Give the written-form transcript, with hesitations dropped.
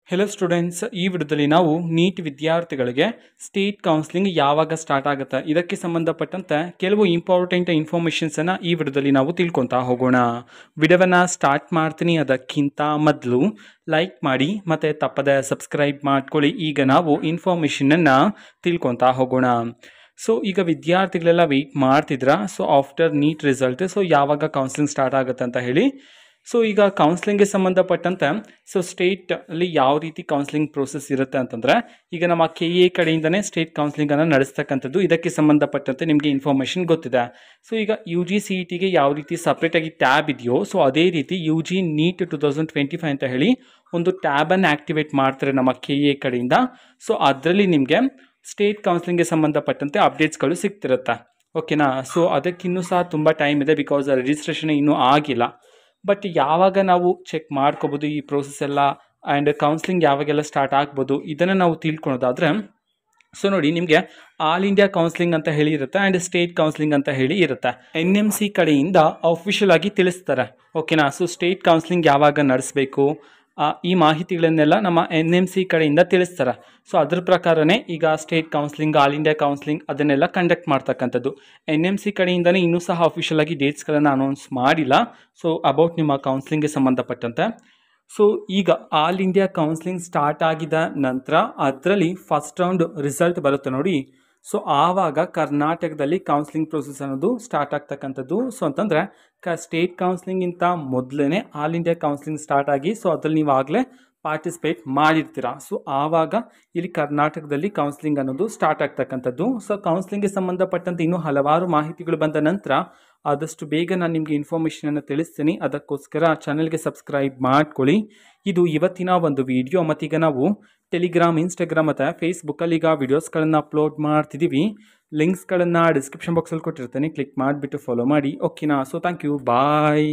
Hello students, ಈ ವಿಡಿಯೋದಲ್ಲಿ ನಾವು ನೀಟ್ ವಿದ್ಯಾರ್ಥಿಗಳಿಗೆ ಸ್ಟೇಟ್ ಕೌನ್ಸಿಲಿಂಗ್ ಯಾವಾಗ ಸ್ಟಾರ್ಟ್ ಆಗುತ್ತೆ ಇದಕ್ಕೆ ಸಂಬಂಧಪಟ್ಟಂತೆ ಕೆಲವು ಇಂಪಾರ್ಟೆಂಟ್ ಇನ್ಫಾರ್ಮೇಷನ್ಸನ್ನು ಈ ವಿಡಿಯೋದಲ್ಲಿ ನಾವು ತಿಳ್ಕೊತಾ ಹೋಗೋಣ. ವಿಡಿಯೋವನ್ನು ಸ್ಟಾರ್ಟ್ ಮಾಡ್ತೀನಿ. ಅದಕ್ಕಿಂತ ಮೊದಲು ಲೈಕ್ ಮಾಡಿ ಮತ್ತು ತಪ್ಪದೆ ಸಬ್ಸ್ಕ್ರೈಬ್ ಮಾಡ್ಕೊಳ್ಳಿ. ಈಗ ನಾವು ಇನ್ಫಾರ್ಮೇಷನನ್ನು ತಿಳ್ಕೊತಾ ಹೋಗೋಣ. ಸೊ ಈಗ ವಿದ್ಯಾರ್ಥಿಗಳೆಲ್ಲ ವೆಯ್ಟ್ ಮಾಡ್ತಿದ್ರಾ ಆಫ್ಟರ್ ನೀಟ್ ರಿಸಲ್ಟ್ ಯಾವಾಗ ಕೌನ್ಸಿಲಿಂಗ್ ಸ್ಟಾರ್ಟ್ ಆಗುತ್ತೆ ಅಂತ ಹೇಳಿ. ಈಗ ಕೌನ್ಸಿಲಿಂಗ್ಗೆ ಸಂಬಂಧಪಟ್ಟಂತೆ ಸ್ಟೇಟ್ ಅಲ್ಲಿ ಯಾವ ರೀತಿ ಕೌನ್ಸಿಲಿಂಗ್ ಪ್ರೋಸೆಸ್ ಇರುತ್ತೆ ಅಂತಂದರೆ, ಈಗ ನಮ್ಮ KA ಕಡೆಯಿಂದನೇ ಸ್ಟೇಟ್ ಕೌನ್ಸಿಲಿಂಗನ್ನು ನಡೆಸ್ತಕ್ಕಂಥದ್ದು. ಇದಕ್ಕೆ ಸಂಬಂಧಪಟ್ಟಂತೆ ನಿಮಗೆ ಇನ್ಫಾರ್ಮೇಷನ್ ಗೊತ್ತಿದೆ. ಈಗ UG CETಗೆ ಯಾವ ರೀತಿ ಸಪ್ರೇಟಾಗಿ ಟ್ಯಾಬ್ ಇದೆಯೋ ಅದೇ ರೀತಿ UG NEET 2025 ಅಂತ ಹೇಳಿ ಒಂದು ಟ್ಯಾಬನ್ನು ಆ್ಯಕ್ಟಿವೇಟ್ ಮಾಡ್ತಾರೆ ನಮ್ಮ KA ಕಡೆಯಿಂದ. ಅದರಲ್ಲಿ ನಿಮಗೆ ಸ್ಟೇಟ್ ಕೌನ್ಸಿಲಿಂಗ್ಗೆ ಸಂಬಂಧಪಟ್ಟಂತೆ ಅಪ್ಡೇಟ್ಸ್ಗಳು ಸಿಗ್ತಿರುತ್ತೆ. ಓಕೆನಾ. ಅದಕ್ಕಿನ್ನೂ ಸಹ ತುಂಬ ಟೈಮ್ ಇದೆ, ಬಿಕಾಸ್ ರಿಜಿಸ್ಟ್ರೇಷನ್ ಇನ್ನೂ ಆಗಿಲ್ಲ. ಬಟ್ ಯಾವಾಗ ನಾವು ಚೆಕ್ ಮಾಡ್ಕೋಬೋದು ಈ ಪ್ರೋಸೆಸ್ ಎಲ್ಲ ಆ್ಯಂಡ್ ಕೌನ್ಸಿಲಿಂಗ್ ಯಾವಾಗೆಲ್ಲ ಸ್ಟಾರ್ಟ್ ಆಗ್ಬೋದು ಇದನ್ನು ನಾವು ತಿಳ್ಕೊಳೋದಾದರೆ, ನೋಡಿ, ನಿಮಗೆ ಆಲ್ ಇಂಡಿಯಾ ಕೌನ್ಸಿಲಿಂಗ್ ಅಂತ ಹೇಳಿ ಇರುತ್ತೆ ಆ್ಯಂಡ್ ಸ್ಟೇಟ್ ಕೌನ್ಸಿಲಿಂಗ್ ಅಂತ ಹೇಳಿ ಇರುತ್ತೆ. NMC ಕಡೆಯಿಂದ ಅಫಿಷಿಯಲ್ ಆಗಿ ತಿಳಿಸ್ತಾರೆ. ಓಕೆನಾ. ಸ್ಟೇಟ್ ಕೌನ್ಸಿಲಿಂಗ್ ಯಾವಾಗ ನಡೆಸಬೇಕು ಈ ಮಾಹಿತಿಗಳನ್ನೆಲ್ಲ ನಮ್ಮ NMC ಕಡೆಯಿಂದ ತಿಳಿಸ್ತಾರೆ. ಅದ್ರ ಪ್ರಕಾರನೇ ಈಗ state counselling, all India counselling ಅದನ್ನೆಲ್ಲ ಕಂಡಕ್ಟ್ ಮಾಡ್ತಕ್ಕಂಥದ್ದು. NMC ಕಡೆಯಿಂದನೇ ಇನ್ನೂ ಸಹ ಅಫಿಷಿಯಲ್ ಆಗಿ ಡೇಟ್ಸ್ಗಳನ್ನು ಅನೌನ್ಸ್ ಮಾಡಿಲ್ಲ ಅಬೌಟ್ ನಿಮ್ಮ ಕೌನ್ಸಿಲಿಂಗ್ಗೆ ಸಂಬಂಧಪಟ್ಟಂತೆ. ಈಗ ಆಲ್ ಇಂಡಿಯಾ ಕೌನ್ಸಿಲಿಂಗ್ ಸ್ಟಾರ್ಟ್ ಆಗಿದ ನಂತರ ಅದರಲ್ಲಿ ಫಸ್ಟ್ ರೌಂಡ್ ರಿಸಲ್ಟ್ ಬರುತ್ತೆ ನೋಡಿ. ಆವಾಗ ಕರ್ನಾಟಕದಲ್ಲಿ ಕೌನ್ಸಿಲಿಂಗ್ ಪ್ರೋಸೆಸ್ ಅನ್ನೋದು ಸ್ಟಾರ್ಟ್ ಆಗ್ತಕ್ಕಂಥದ್ದು. ಅಂತಂದರೆ ಸ್ಟೇಟ್ ಕೌನ್ಸಿಲಿಂಗಿಂತ ಮೊದಲೇ ಆಲ್ ಇಂಡಿಯಾ ಕೌನ್ಸಿಲಿಂಗ್ ಸ್ಟಾರ್ಟ್ ಆಗಿ ಅದರಲ್ಲಿ ನೀವು ಆಗಲೇ ಪಾರ್ಟಿಸಿಪೇಟ್ ಮಾಡಿರ್ತೀರ. ಆವಾಗ ಇಲ್ಲಿ ಕರ್ನಾಟಕದಲ್ಲಿ ಕೌನ್ಸಿಲಿಂಗ್ ಅನ್ನೋದು ಸ್ಟಾರ್ಟ್ ಆಗ್ತಕ್ಕಂಥದ್ದು. ಕೌನ್ಸಿಲಿಂಗ್ಗೆ ಸಂಬಂಧಪಟ್ಟಂತೆ ಇನ್ನೂ ಹಲವಾರು ಮಾಹಿತಿಗಳು ಬಂದ ನಂತರ ಆದಷ್ಟು ಬೇಗ ನಾನು ನಿಮಗೆ ಇನ್ಫಾರ್ಮೇಷನನ್ನು ತಿಳಿಸ್ತೀನಿ. ಅದಕ್ಕೋಸ್ಕರ ಚಾನಲ್ಗೆ ಸಬ್ಸ್ಕ್ರೈಬ್ ಮಾಡ್ಕೊಳ್ಳಿ. ಇದು ಇವತ್ತಿನ ಒಂದು ವಿಡಿಯೋ. ಮತ್ತೀಗ ನಾವು ಟೆಲಿಗ್ರಾಮ್, ಇನ್ಸ್ಟಾಗ್ರಾಮ್ ಮತ್ತು ಫೇಸ್ಬುಕ್ಕಲ್ಲಿ ಈಗ ವಿಡಿಯೋಸ್ಗಳನ್ನು ಅಪ್ಲೋಡ್ ಮಾಡ್ತಿದ್ದೀವಿ. ಲಿಂಕ್ಸ್ಗಳನ್ನು ಡಿಸ್ಕ್ರಿಪ್ಷನ್ ಬಾಕ್ಸಲ್ಲಿ ಕೊಟ್ಟಿರ್ತೀನಿ, ಕ್ಲಿಕ್ ಮಾಡಿಬಿಟ್ಟು ಫಾಲೋ ಮಾಡಿ. ಓಕೆನಾ. Thank you, bye.